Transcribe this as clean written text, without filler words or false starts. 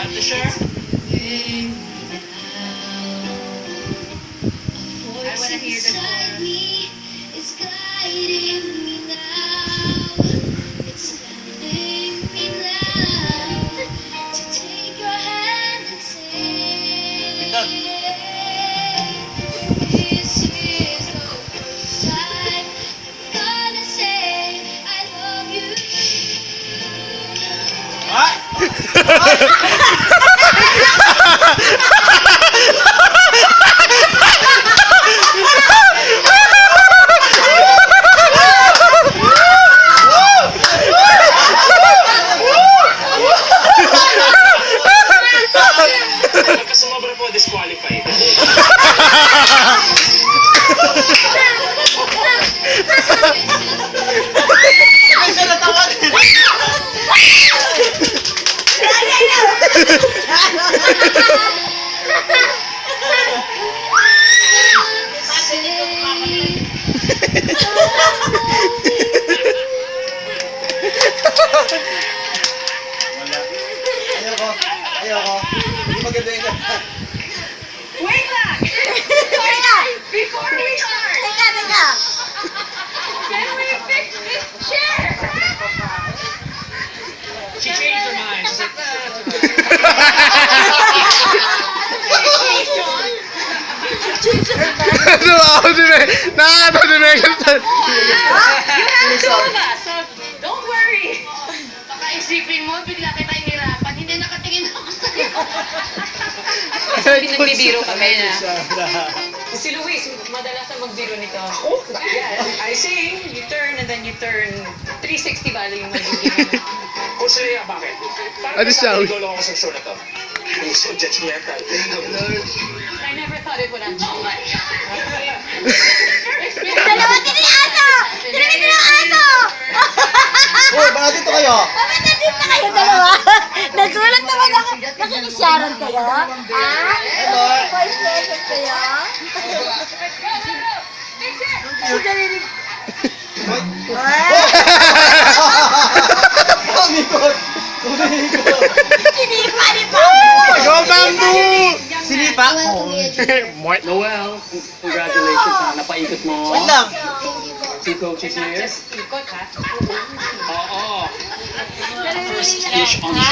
Love to share? I wanna hear the chorus. It's guiding me now. It's telling me now to take your hand and say, this is the first time I'm gonna say I love you. Pagka sumobra po, disqualified. Siya natawa din. Wala. Ayoko. Hindi maganda yung kanta. Wait lang! Before we start, can we fix this chair? She changed her mind. She's like, Ano ako si Meg? Nakakatawa si Megan. You have two of us, so don't worry. Baka isipin mo, bigla kita inirapan, hindi nakatingin ako sa'yo. Nagbibiro kami na. Si Luis, madalas na magbiro nito. oh, Yeah, I sing, you turn, and then you turn 360 bali yung magiging. Kung sila, bakit? Ano siya? Idolo ako sa show na to. Please, so judgmental. I never thought it would happen. Oh my Dalawa din yung aso! Dalawa din yung aso! Uy, bakit dito kayo? Bakit nandito na kayo dalawa? Nagulat naman ako. Nakikisyaran kayo? Hello. Voice lesson kayo? Kasi narinig. Umikot. Sinipa ni pa! Go Bamboo! Sinipa ko. Mort. Noel, congratulations ha. Napaikot mo. Wait lang. Si Coach is here. Ikot ha? Oo. Narinig First na. fish on